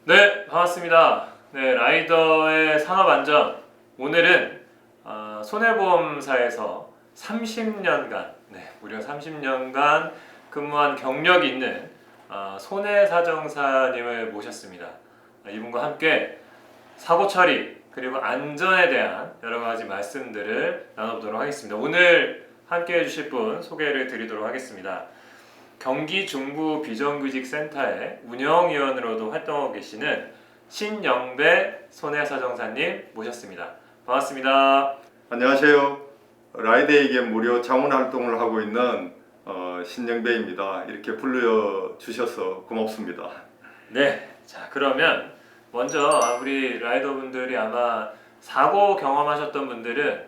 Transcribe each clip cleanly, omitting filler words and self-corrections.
네, 반갑습니다. 네, 라이더의 산업안전. 오늘은 손해보험사에서 30년간, 무려 30년간 근무한 경력이 있는 손해사정사님을 모셨습니다. 이분과 함께 사고 처리 그리고 안전에 대한 여러 가지 말씀들을 나눠보도록 하겠습니다. 오늘 함께 해주실 분 소개를 드리도록 하겠습니다. 경기 중부 비정규직 센터의 운영위원으로도 활동하고 계시는 신영배 손해사정사님 모셨습니다. 반갑습니다. 안녕하세요. 라이드에게 무료 자문 활동을 하고 있는 신영배입니다. 이렇게 불러주셔서 고맙습니다. 네, 자 그러면 먼저 우리 라이더분들이 아마 사고 경험하셨던 분들은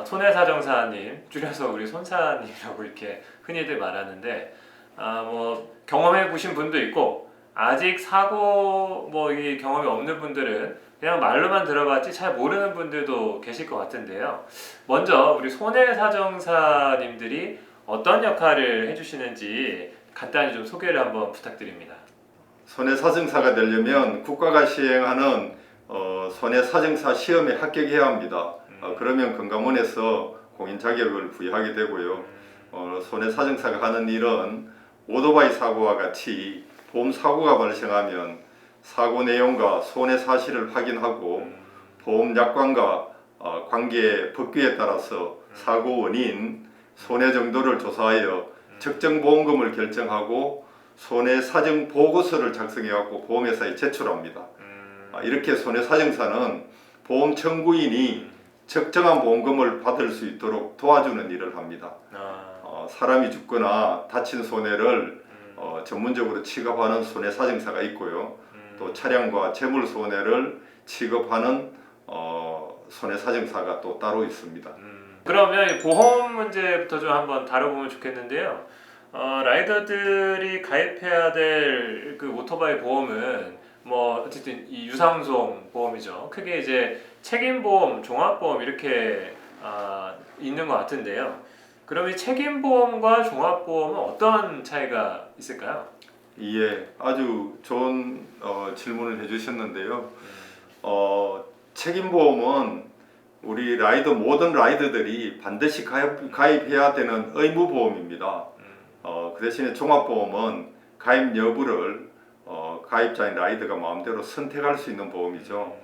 손해사정사님 줄여서 우리 손사님이라고 이렇게 흔히들 말하는데 뭐 경험해 보신 분도 있고 아직 사고 이 경험이 없는 분들은 그냥 말로만 들어봤지 잘 모르는 분들도 계실 것 같은데요. 먼저 우리 손해사정사님들이 어떤 역할을 해주시는지 간단히 좀 소개를 한번 부탁드립니다. 손해사정사가 되려면 국가가 시행하는 손해사정사 시험에 합격해야 합니다. 그러면 금감원에서 공인 자격을 부여하게 되고요. 손해사정사가 하는 일은 오토바이 사고와 같이 보험 사고가 발생하면 사고 내용과 손해 사실을 확인하고 보험 약관과 관계 법규에 따라서 사고 원인, 손해 정도를 조사하여 적정 보험금을 결정하고 손해 사정 보고서를 작성해 갖고 보험회사에 제출합니다. 이렇게 손해 사정사는 보험 청구인이 적정한 보험금을 받을 수 있도록 도와주는 일을 합니다. 사람이 죽거나 다친 손해를 전문적으로 취급하는 손해사정사가 있고요. 또 차량과 재물 손해를 취급하는 손해사정사가 또 따로 있습니다. 그러면 보험 문제부터 좀 한번 다뤄보면 좋겠는데요. 라이더들이 가입해야 될 그 오토바이 보험은 뭐 어쨌든 이 유상손 보험이죠. 크게 이제 책임보험, 종합보험 이렇게 있는 것 같은데요. 그럼 이 책임보험과 종합보험은 어떤 차이가 있을까요? 예, 아주 좋은 질문을 해주셨는데요. 책임보험은 우리 라이더 모든 라이더들이 반드시 가입해야 되는 의무보험입니다. 그 대신에 종합보험은 가입 여부를 가입자인 라이더가 마음대로 선택할 수 있는 보험이죠.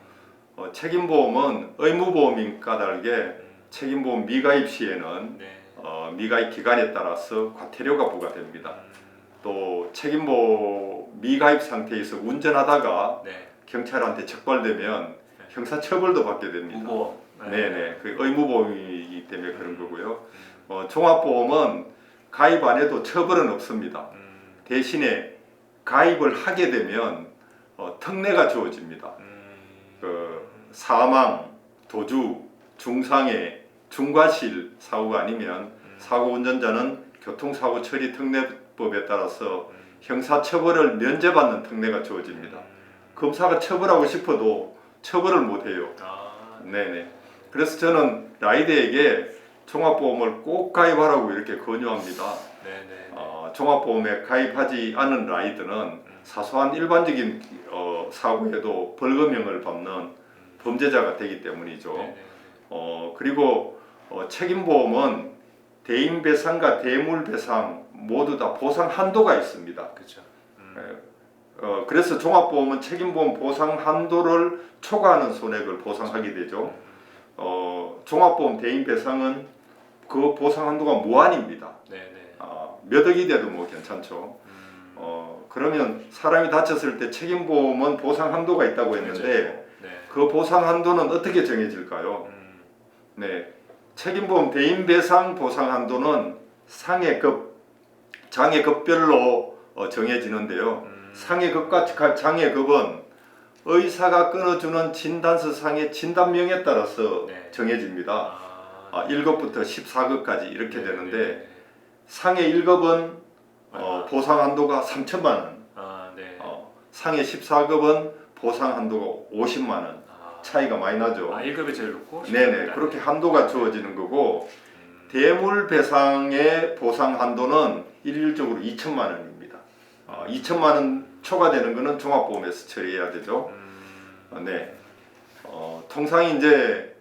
책임보험은 의무보험인 까닭에 책임보험 미가입 시에는 미가입 기간에 따라서 과태료가 부과됩니다. 또 책임보험 미가입 상태에서 운전하다가 경찰한테 적발되면 형사처벌도 받게 됩니다. 무보험. 네네, 그 의무보험이기 때문에 그런 거고요. 종합보험은 가입 안 해도 처벌은 없습니다. 대신에 가입을 하게 되면 특례가 주어집니다. 그 사망, 도주, 중상해, 중과실 사고가 아니면 사고 운전자는 교통사고 처리 특례법에 따라서 형사처벌을 면제받는 특례가 주어집니다. 검사가 처벌하고 싶어도 처벌을 못해요. 네네. 그래서 저는 라이더에게 종합보험을 꼭 가입하라고 이렇게 권유합니다. 종합보험에 가입하지 않은 라이더는 사소한 일반적인 사고에도 벌금형을 받는 범죄자가 되기 때문이죠. 그리고 책임보험은 대인배상과 대물배상 모두 다 보상 한도가 있습니다. 그렇죠. 그래서 종합보험은 책임보험 보상 한도를 초과하는 손해를 보상하게 되죠. 종합보험 대인배상은 그 보상 한도가 무한입니다. 몇 억이 돼도 뭐 괜찮죠. 그러면 사람이 다쳤을 때 책임보험은 보상 한도가 있다고 했는데 그 보상 한도는 어떻게 정해질까요? 책임보험 대인배상 보상 한도는 상해급, 장해급별로 정해지는데요. 상해급과 장해급은 의사가 끊어주는 진단서상의 진단명에 따라서 정해집니다. 1급부터 14급까지 이렇게 되는데 상해 1급은 보상 한도가 3천만 원, 상해 14급은 보상 한도가 50만 원. 차이가 많이 나죠. 1급이 제일 높고? 네네, 그렇게 한도가 주어지는 거고 대물배상의 보상 한도는 일률적으로 2천만 원입니다. 2천만 원 초과되는 거는 종합보험에서 처리해야 되죠. 네. 통상 이제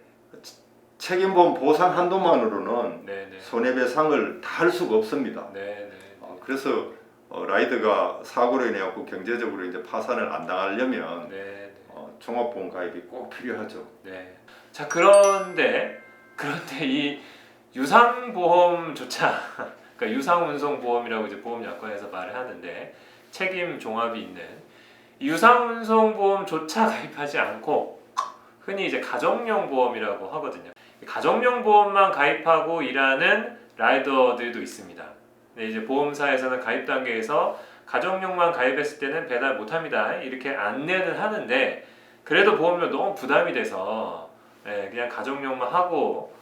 책임보험 보상 한도만으로는 네네. 손해배상을 다 할 수가 없습니다. 네네. 그래서 라이더가 사고로 인해 갖고 경제적으로 이제 파산을 안 당하려면 네네. 종합보험 가입이 꼭 필요하죠. 네. 자 그런데 이 유상보험조차 그러니까 유상운송보험이라고 이제 보험약관에서 말을 하는데 책임 종합이 있는 이 유상운송보험조차 가입하지 않고 흔히 이제 가정용 보험이라고 하거든요. 가정용 보험만 가입하고 일하는 라이더들도 있습니다. 근데 이제 보험사에서는 가입 단계에서 가정용만 가입했을 때는 배달 못합니다. 이렇게 안내는 하는데 그래도 보험료 너무 부담이 돼서 그냥 가정용만 하고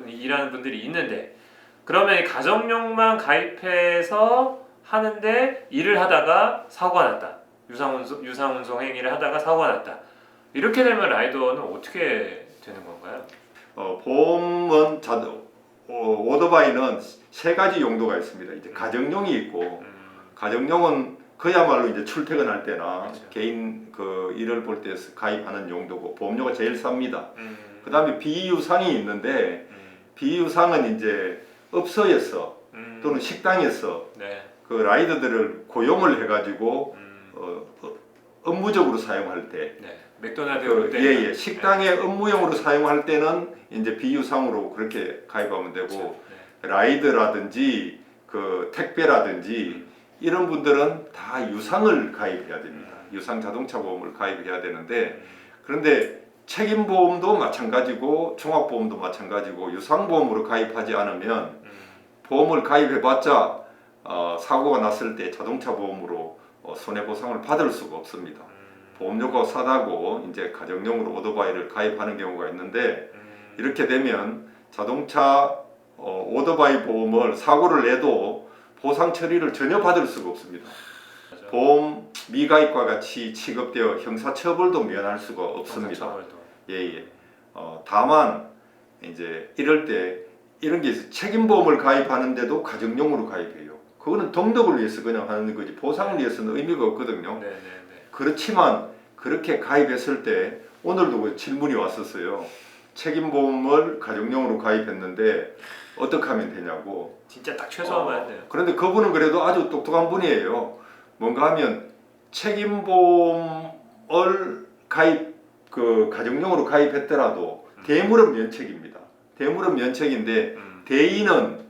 일하는 분들이 있는데 그러면 이 가정용만 가입해서 하는데 일을 하다가 사고가 났다. 유상운송 행위를 하다가 사고가 났다. 이렇게 되면 라이더는 어떻게 되는 건가요? 보험은 오토바이는 세 가지 용도가 있습니다. 이제 가정용이 있고 가정용은 그야말로 이제 출퇴근할 때나 그렇죠. 개인 그 일을 볼 때 가입하는 용도고 보험료가 제일 쌉니다. 그다음에 비유상이 있는데 비유상은 이제 업소에서 또는 식당에서 네. 그 라이더들을 고용을 해가지고 업무적으로 사용할 때, 네. 맥도날드 예, 식당에 업무용으로 사용할 때는 이제 비유상으로 그렇게 가입하면 되고 그렇죠. 네. 라이더라든지 그 택배라든지 이런 분들은 다 유상을 가입해야 됩니다. 유상 자동차 보험을 가입해야 되는데 그런데 책임보험도 마찬가지고 종합보험도 마찬가지고 유상보험으로 가입하지 않으면 보험을 가입해봤자 사고가 났을 때 자동차 보험으로 손해보상을 받을 수가 없습니다. 보험료가 싸다고 이제 가정용으로 오토바이를 가입하는 경우가 있는데 이렇게 되면 자동차 오토바이 보험을 사고를 내도 보상 처리를 전혀 받을 수가 없습니다. 맞아. 보험 미가입과 같이 취급되어 형사처벌도 면할 수가 없습니다. 형사처벌도. 예. 다만 이제 이럴 때 이런 게 있어요. 책임보험을 가입하는데도 가정용으로 가입해요. 그거는 동덕을 위해서 그냥 하는 거지 보상을 위해서는 의미가 없거든요. 네네네. 그렇지만 그렇게 가입했을 때 오늘도 그 질문이 왔었어요. 책임보험을 가정용으로 가입했는데 어떻게 하면 되냐고. 진짜 딱 최소한만 해요. 그런데 그분은 그래도 아주 똑똑한 분이에요. 뭔가 하면 책임보험을 가정용으로 가입했더라도 대물은 면책입니다. 대물은 면책인데 대인은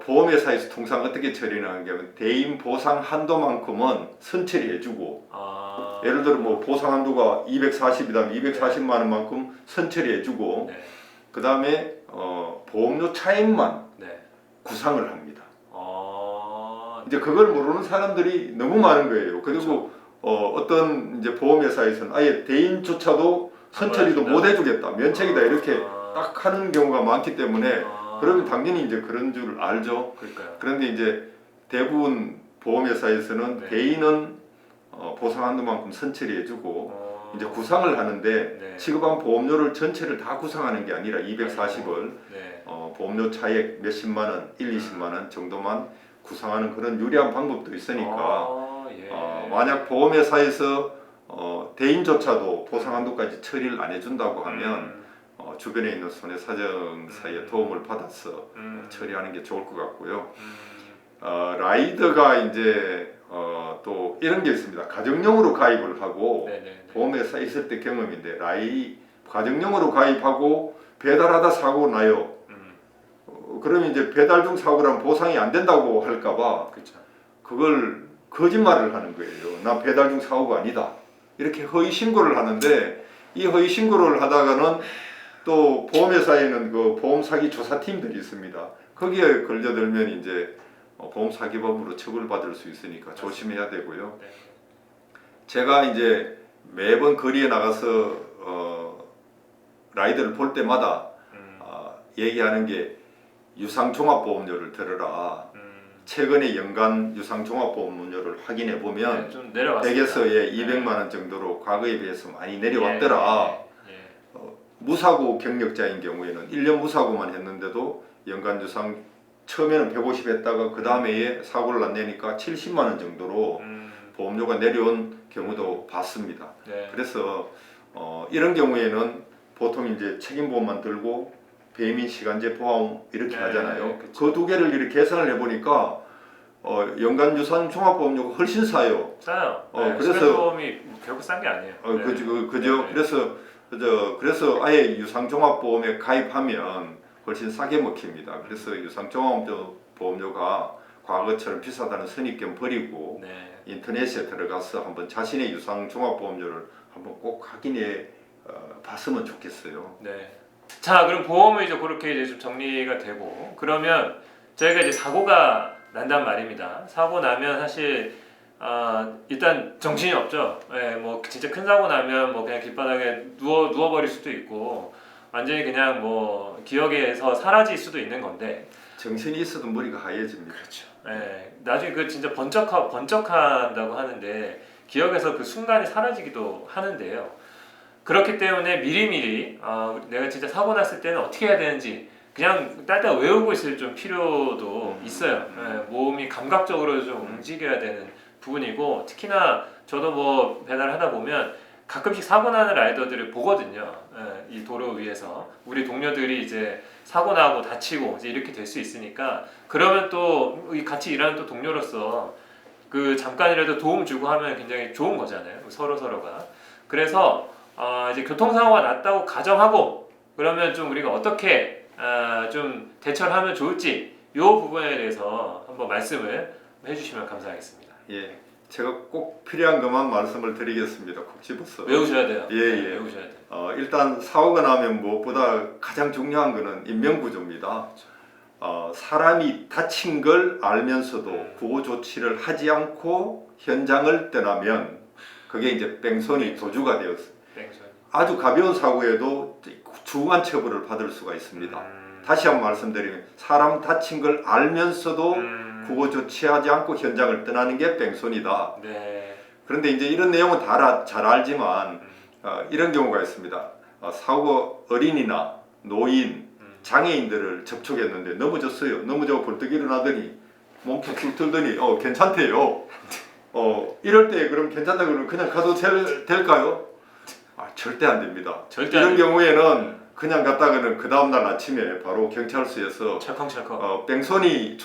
보험회사에서 통상 어떻게 처리를 하는 게 하면 대인 보상 한도만큼은 선처리해주고 예를 들어 뭐 보상 한도가 240이다면 240만 원만큼 선처리해주고 네. 그 다음에 보험료 차액만 네. 구상을 합니다. 이제 그걸 모르는 사람들이 너무 많은 거예요. 그리고 어떤 이제 보험회사에서는 아예 대인조차도 선처리도 못 해주겠다, 면책이다 이렇게 딱 하는 경우가 많기 때문에 그러면 당연히 이제 그런 줄 알죠. 그러니까요. 그런데 이제 대부분 보험회사에서는 네. 대인은 보상 한도만큼 선처리해주고 이제 구상을 하는데 네. 지급한 보험료를 전체를 다 구상하는 게 아니라 240을 네. 보험료 차액 몇십만 원, 20만 원 정도만 구상하는 그런 유리한 방법도 있으니까 예. 만약 보험회사에서 대인조차도 보상 한도까지 처리를 안 해준다고 하면 주변에 있는 손해사정사의 도움을 받아서 처리하는 게 좋을 것 같고요. 라이더가 이제 또 이런 게 있습니다. 가정용으로 가입을 하고 네네네. 보험회사에 있을 때 경험인데 가정용으로 가입하고 배달하다 사고 나요. 그러면 이제 배달 중 사고라면 보상이 안 된다고 할까봐 그렇죠. 그걸 거짓말을 하는 거예요. 나 배달 중 사고가 아니다. 이렇게 허위 신고를 하는데 이 허위 신고를 하다가는 또 보험회사에는 그 보험 사기 조사팀들이 있습니다. 거기에 걸려들면 이제 보험 사기법으로 처벌받을 수 있으니까 조심해야 되고요. 네. 제가 이제 매번 거리에 나가서 라이더를 볼 때마다 얘기하는 게 유상종합보험료를 들어라. 최근에 연간 유상종합보험료를 확인해 보면 네, 좀 내려왔습니다. 100에서 200만 원 정도로 과거에 비해서 많이 내려왔더라. 예. 무사고 경력자인 경우에는 1년 무사고만 했는데도 연간 유상 처음에는 150 했다가 그 다음에 사고를 안 내니까 70만 원 정도로 보험료가 내려온 경우도 봤습니다. 네. 그래서 이런 경우에는 보통 이제 책임보험만 들고 배민 시간제 보험 이렇게 네, 하잖아요. 그쵸. 그 두 개를 이렇게 계산을 해보니까 연간 유산 종합보험료가 훨씬 싸요. 싸요. 그래서 시간보험이 결국 싼 게 아니에요. 네. 그죠. 네. 그래서 아예 유상종합보험에 가입하면 훨씬 싸게 먹힙니다. 그래서 유상종합보험료가 과거처럼 비싸다는 선입견 버리고 네. 인터넷에 들어가서 한번 자신의 유상종합보험료를 한번 꼭 확인해 봤으면 좋겠어요. 네. 자, 그럼 보험은 이제 그렇게 이제 좀 정리가 되고 그러면 저희가 이제 사고가 난단 말입니다. 사고 나면 사실 일단 정신이 없죠. 예, 뭐 진짜 큰 사고 나면 뭐 그냥 길바닥에 누워버릴 수도 있고 완전히 그냥 뭐 기억에서 사라질 수도 있는 건데. 정신이 있어도 머리가 하얘집니다. 그렇죠. 예, 나중에 그 진짜 번쩍한다고 하는데 기억에서 그 순간이 사라지기도 하는데요. 그렇기 때문에 미리미리 내가 진짜 사고 났을 때는 어떻게 해야 되는지 그냥 딸딸 외우고 있을 좀 필요도 있어요. 예, 몸이 감각적으로 좀 움직여야 되는 부분이고 특히나 저도 뭐 배달하다 보면 가끔씩 사고 나는 라이더들을 보거든요. 예, 이 도로 위에서 우리 동료들이 이제 사고 나고 다치고 이제 이렇게 될 수 있으니까 그러면 또 같이 일하는 또 동료로서 그 잠깐이라도 도움 주고 하면 굉장히 좋은 거잖아요. 서로가. 그래서 이제 교통사고가 났다고 가정하고 그러면 좀 우리가 어떻게 좀 대처를 하면 좋을지 이 부분에 대해서 한번 말씀을 해주시면 감사하겠습니다. 예, 제가 꼭 필요한 것만 말씀을 드리겠습니다. 꼭 집어서 외우셔야 돼요. 예, 네, 예. 외우셔야 돼요. 일단 사고가 나면 무엇보다 가장 중요한 것은 인명구조입니다. 사람이 다친 걸 알면서도 구호 조치를 하지 않고 현장을 떠나면 그게 이제 뺑소니 도주가 되었습니다. 아주 가벼운 사고에도 중한 처벌을 받을 수가 있습니다. 다시 한번 말씀드리면 사람 다친 걸 알면서도 구호 조치하지 않고 현장을 떠나는 게 뺑소니다. 네. 그런데 이제 이런 내용은 다 잘 알지만 이런 경우가 있습니다. 사고 어린이나 노인, 장애인들을 접촉했는데 넘어졌어요. 넘어져 벌떡 일어나더니 몸툭툭 들더니 괜찮대요. 이럴 때 그럼 괜찮다 그러면 그냥 가도 될까요? 절대 안 됩니다. 절대 이런 안 돼요. 경우에는 그냥 갔다가는 그 다음날 아침에 바로 경찰서에서 찰컹찰컹. 뺑소니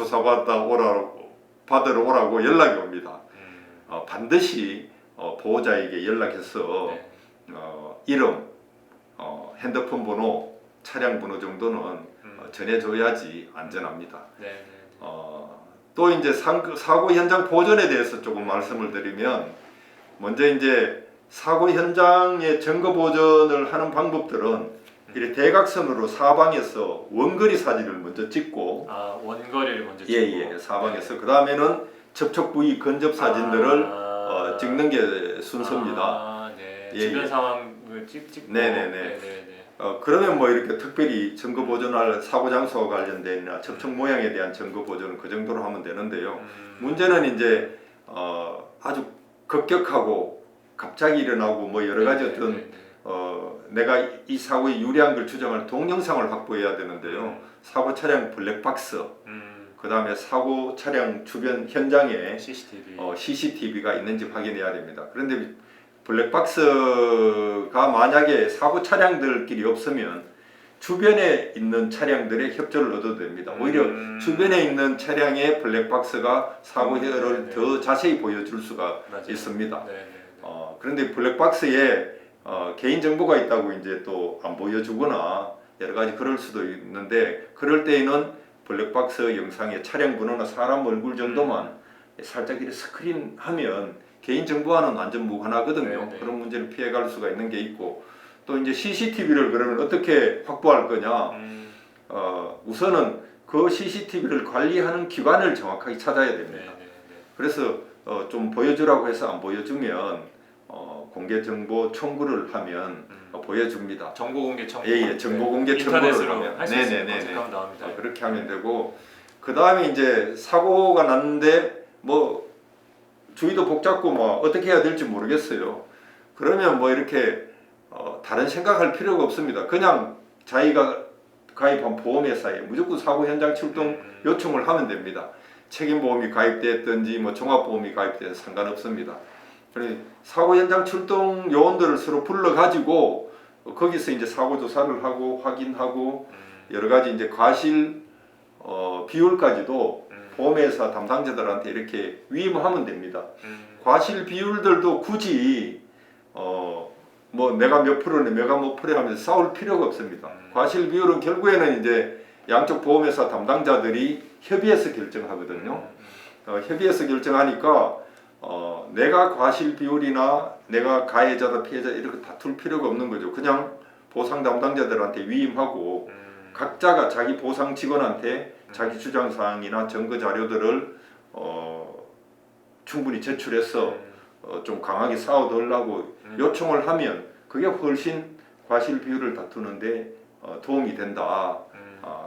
받으러 오라고 연락이 옵니다. 반드시 보호자에게 연락해서 네. 이름, 핸드폰 번호, 차량 번호 정도는 전해줘야지 안전합니다. 네. 또 이제 사고 현장 보존에 대해서 조금 말씀을 드리면 먼저 이제 사고 현장의 증거 보존을 하는 방법들은 이렇게 대각선으로 사방에서 원거리 사진을 먼저 찍고 원거리를 먼저 찍고 사방에서 그 다음에는 접촉 부위 근접 사진들을 찍는 게 순서입니다. 네. 예, 주변 예. 상황을 찍고. 네네네. 그러면 뭐 이렇게 특별히 증거 보존할 사고 장소와 관련된 접촉 모양에 대한 증거 보존은 그 정도로 하면 되는데요. 문제는 이제 아주 급격하고 갑자기 일어나고 뭐 여러 가지 어떤 내가 이 사고에 유리한 걸 추정할 동영상을 확보해야 되는데요. 사고 차량 블랙박스, 그 다음에 사고 차량 주변 현장에 CCTV가 있는지 확인해야 됩니다. 그런데 블랙박스가 만약에 사고 차량들끼리 없으면 주변에 있는 차량들의 협조를 얻어도 됩니다. 오히려 주변에 있는 차량의 블랙박스가 사고 해를 더 자세히 보여줄 수가 있습니다. 그런데 블랙박스에 개인 정보가 있다고 이제 또 안 보여주거나 여러 가지 그럴 수도 있는데 그럴 때에는 블랙박스 영상에 차량 번호나 사람 얼굴 정도만 살짝 이렇게 스크린하면 개인 정보와는 완전 무관하거든요. 그런 문제를 피해갈 수가 있는 게 있고 또 이제 CCTV를 그러면 어떻게 확보할 거냐? 우선은 그 CCTV를 관리하는 기관을 정확하게 찾아야 됩니다. 그래서 좀 보여주라고 해서 안 보여주면 공개 정보 청구를 하면 보여줍니다. 정보 공개 청구. 예, 정보 공개 청구를 하면 검색하면 나옵니다. 그렇게 하면 되고 그 다음에 이제 사고가 났는데 뭐 주위도 복잡고 뭐 어떻게 해야 될지 모르겠어요. 그러면 뭐 이렇게 다른 생각할 필요가 없습니다. 그냥 자기가 가입한 보험회사에 무조건 사고 현장 출동 요청을 하면 됩니다. 책임보험이 가입됐든지 뭐 종합보험이 가입돼서 상관없습니다. 그래 사고 현장 출동 요원들을 서로 불러가지고 거기서 이제 사고 조사를 하고 확인하고 여러 가지 이제 과실 비율까지도 보험회사 담당자들한테 이렇게 위임하면 됩니다. 과실 비율들도 굳이 뭐 내가 몇 프로네 내가 몇 프로 하면서 싸울 필요가 없습니다. 과실 비율은 결국에는 이제 양쪽 보험회사 담당자들이 협의해서 결정하거든요. 협의해서 결정하니까 내가 과실 비율이나 내가 가해자다 피해자 이렇게 다툴 필요가 없는 거죠. 그냥 보상 담당자들한테 위임하고 각자가 자기 보상 직원한테 자기 주장 사항이나 증거 자료들을 충분히 제출해서 좀 강하게 싸워달라고 요청을 하면 그게 훨씬 과실 비율을 다투는데 도움이 된다.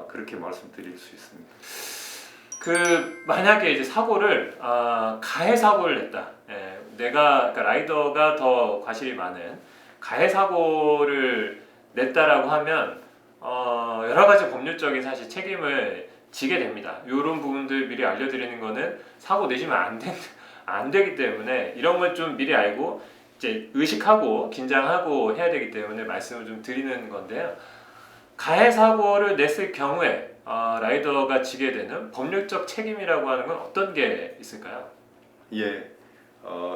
그렇게 말씀드릴 수 있습니다. 그 만약에 이제 사고를 가해 사고를 냈다. 내가 그러니까 라이더가 더 과실이 많은 가해 사고를 냈다라고 하면 여러 가지 법률적인 사실 책임을 지게 됩니다. 이런 부분들 미리 알려드리는 거는 사고 내시면 안 되기 때문에 이런 걸 좀 미리 알고 이제 의식하고 긴장하고 해야 되기 때문에 말씀을 좀 드리는 건데요. 가해 사고를 냈을 경우에 라이더가 지게 되는 법률적 책임이라고 하는 건 어떤 게 있을까요? 예,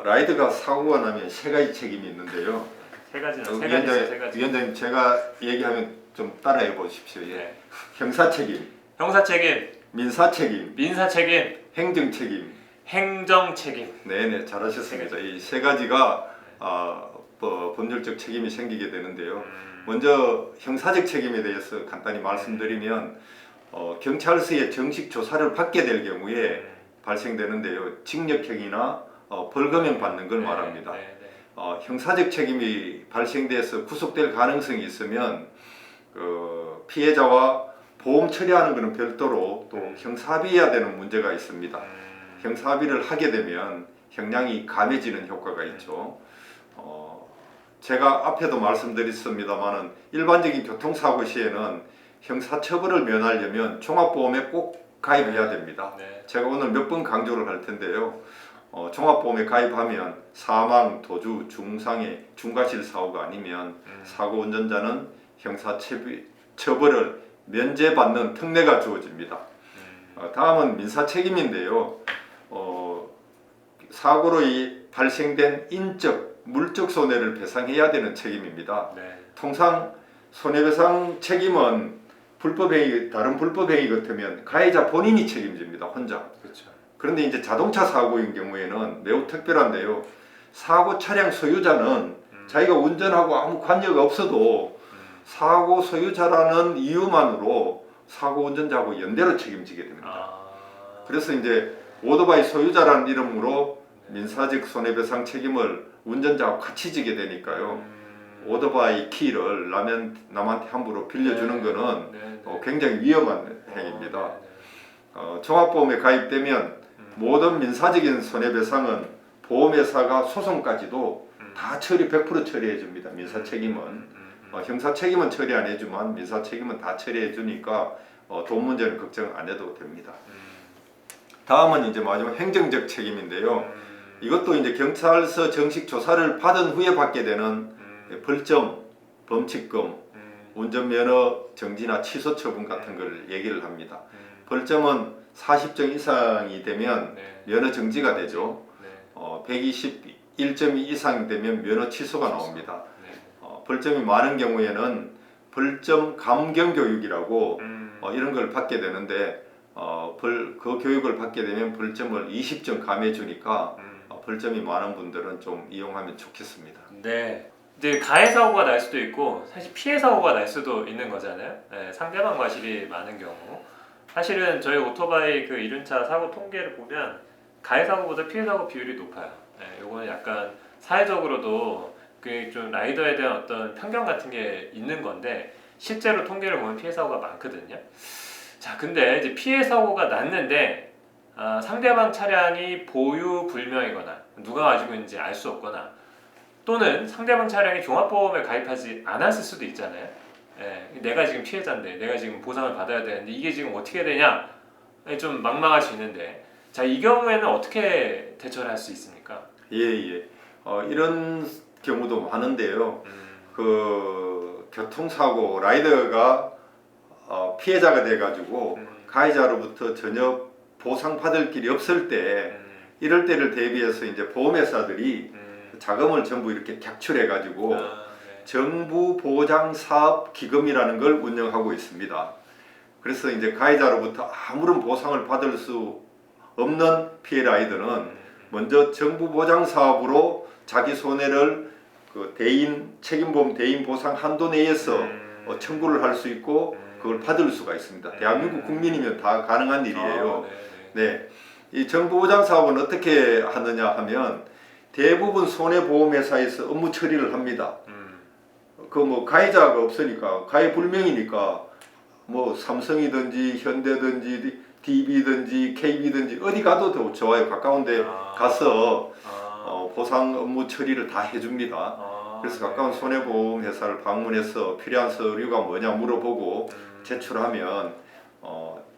라이더가 사고가 나면 세 가지 책임이 있는데요. 세 가지. 위원장님 제가 얘기하면 좀 따라해 보십시오. 예. 네. 형사 책임, 형사 책임, 민사 책임, 민사 책임, 행정 책임. 행정 책임. 네네 잘하셨습니다. 이 세 가지가 법률적 책임이 생기게 되는데요. 먼저 형사적 책임에 대해서 간단히 말씀드리면 경찰서에 정식 조사를 받게 될 경우에 발생되는데요. 징역형이나 벌금형 받는 걸 말합니다. 형사적 책임이 발생돼서 구속될 가능성이 있으면 피해자와 보험 처리하는 것은 별도로 또 형사비해야 되는 문제가 있습니다. 형사비를 하게 되면 형량이 감해지는 효과가 있죠. 제가 앞에도 말씀드렸습니다만은 일반적인 교통사고 시에는 형사처벌을 면하려면 종합보험에 꼭 가입해야 됩니다. 제가 오늘 몇 번 강조를 할 텐데요. 종합보험에 가입하면 사망, 도주, 중상해, 중과실 사고가 아니면 사고 운전자는 형사처벌을 면제받는 특례가 주어집니다. 다음은 민사 책임인데요. 사고로 발생된 인적, 물적 손해를 배상해야 되는 책임입니다. 통상 손해배상 책임은 다른 불법행위 같으면 가해자 본인이 책임집니다. 혼자. 그렇죠. 그런데 이제 자동차 사고인 경우에는 매우 특별한데요. 사고 차량 소유자는 자기가 운전하고 아무 관여가 없어도 사고 소유자라는 이유만으로 사고 운전자하고 연대로 책임지게 됩니다. 그래서 이제 오토바이 소유자라는 이름으로 민사적 손해배상 책임을 운전자와 같이 지게 되니까요. 오토바이 키를 남한테 함부로 빌려주는 것은 굉장히 위험한 행위입니다. 종합보험에 가입되면 모든 민사적인 손해배상은 보험회사가 소송까지도 다 100% 처리해 줍니다. 민사 책임은. 형사 책임은 처리 안 해주만 민사 책임은 다 처리해 주니까 돈 문제는 걱정 안 해도 됩니다. 다음은 이제 마지막 행정적 책임인데요. 이것도 이제 경찰서 정식 조사를 받은 후에 받게 되는 벌점, 범칙금, 운전면허 정지나 취소 처분 같은 걸 얘기를 합니다. 벌점은 40점 이상이 되면 면허 정지가 되죠. 121점 이상 되면 면허 취소가 나옵니다. 벌점이 많은 경우에는 벌점 감경 교육이라고 이런 걸 받게 되는데 그 교육을 받게 되면 벌점을 20점 감해 주니까 벌점이 많은 분들은 좀 이용하면 좋겠습니다. 네. 이제 가해 사고가 날 수도 있고 사실 피해 사고가 날 수도 있는 거잖아요. 상대방 과실이 많은 경우. 사실은 저희 오토바이 그 이륜차 사고 통계를 보면 가해 사고보다 피해 사고 비율이 높아요. 요거는 약간 사회적으로도 그 좀 라이더에 대한 어떤 편견 같은 게 있는 건데 실제로 통계를 보면 피해 사고가 많거든요. 자, 근데 이제 피해 사고가 났는데 상대방 차량이 보유 불명이거나 누가 가지고 있는지 알 수 없거나 또는 상대방 차량이 종합보험에 가입하지 않았을 수도 있잖아요. 내가 지금 피해자인데 내가 지금 보상을 받아야 되는데 이게 지금 어떻게 되냐 좀 막막할 수 있는데 자, 이 경우에는 어떻게 대처를 할 수 있습니까? 예. 이런 경우도 많은데요. 그 교통사고 라이더가 피해자가 돼가지고 가해자로부터 전혀 보상받을 길이 없을 때 이럴 때를 대비해서 이제 보험회사들이 자금을 전부 이렇게 객출해가지고 네. 정부 보장 사업 기금이라는 걸 운영하고 있습니다. 그래서 이제 가해자로부터 아무런 보상을 받을 수 없는 피해 라이더는 먼저 정부 보장 사업으로 자기 손해를 그 책임보험 대인 보상 한도 내에서 청구를 할 수 있고 그걸 받을 수가 있습니다. 대한민국 국민이면 다 가능한 일이에요. 네, 이 정부 보장 사업은 어떻게 하느냐 하면 대부분 손해보험회사에서 업무 처리를 합니다. 그 뭐 가해자가 없으니까 가해 불명이니까 뭐 삼성이든지 현대든지 DB든지 KB든지 어디 가도 더 좋아요. 가까운데 가서 보상 업무 처리를 다 해줍니다. 그래서 가까운 손해보험 회사를 방문해서 필요한 서류가 뭐냐 물어보고 제출하면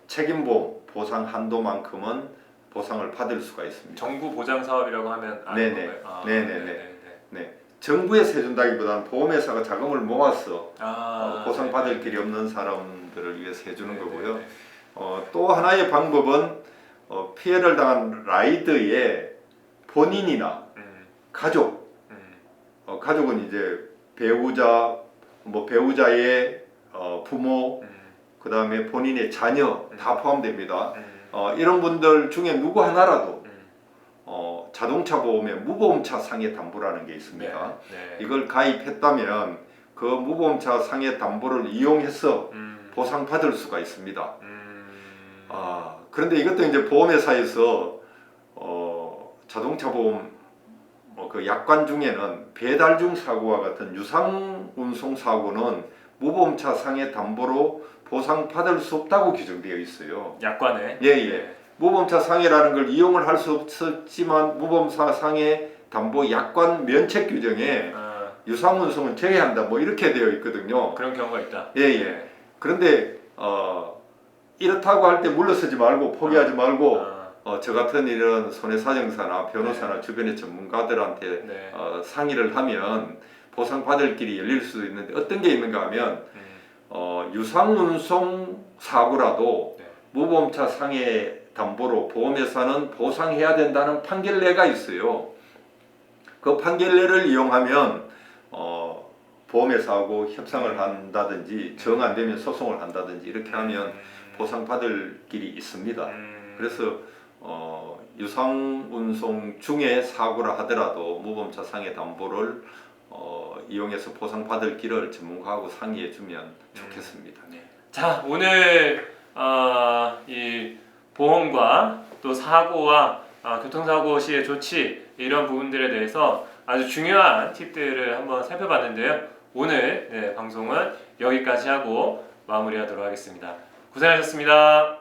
책임보험 보상 한도만큼은 보상을 받을 수가 있습니다. 정부 보장 사업이라고 하면 아는 네네. 건가요? 네. 정부에서 해준다기보다는 보험회사가 자금을 모아서 보상받을 길이 없는 사람들을 위해서 해주는 거고요. 또 하나의 방법은 피해를 당한 라이더의 본인이나 가족, 가족은 이제 배우자, 뭐 배우자의 부모, 그 다음에 본인의 자녀 다 포함됩니다. 이런 분들 중에 누구 하나라도 자동차 보험에 무보험차 상해 담보라는 게 있습니다. 이걸 가입했다면 그 무보험차 상해 담보를 이용해서 보상받을 수가 있습니다. 그런데 이것도 이제 보험회사에서 자동차 보험 그 약관 중에는 배달 중 사고와 같은 유상 운송 사고는 무보험차 상해 담보로 보상받을 수 없다고 규정되어 있어요. 약관에. 예. 무보험차 상해라는 걸 이용을 할 수 없었지만 무보험차 상해 담보 약관 면책 규정에 유상 운송은 제외한다. 뭐 이렇게 되어 있거든요. 그런 경우가 있다. 예. 그런데 이렇다고 할 때 물러서지 말고 포기하지 말고 저 같은 이런 손해사정사나 변호사나 주변의 전문가들한테 상의를 하면 보상받을 길이 열릴 수도 있는데 어떤 게 있는가 하면 유상운송 사고라도 무보험차 상해 담보로 보험회사는 보상해야 된다는 판결례가 있어요. 그 판결례를 이용하면 보험회사하고 협상을 한다든지 정 안 되면 소송을 한다든지 이렇게 하면 보상받을 길이 있습니다. 그래서 유상운송 중에 사고라 하더라도 무보험차 상해 담보를 이용해서 보상받을 길을 전문가하고 상의해주면 좋겠습니다. 자, 오늘 이 보험과 또 사고와 교통사고 시의 조치 이런 부분들에 대해서 아주 중요한 팁들을 한번 살펴봤는데요. 오늘 방송은 여기까지 하고 마무리하도록 하겠습니다. 고생하셨습니다.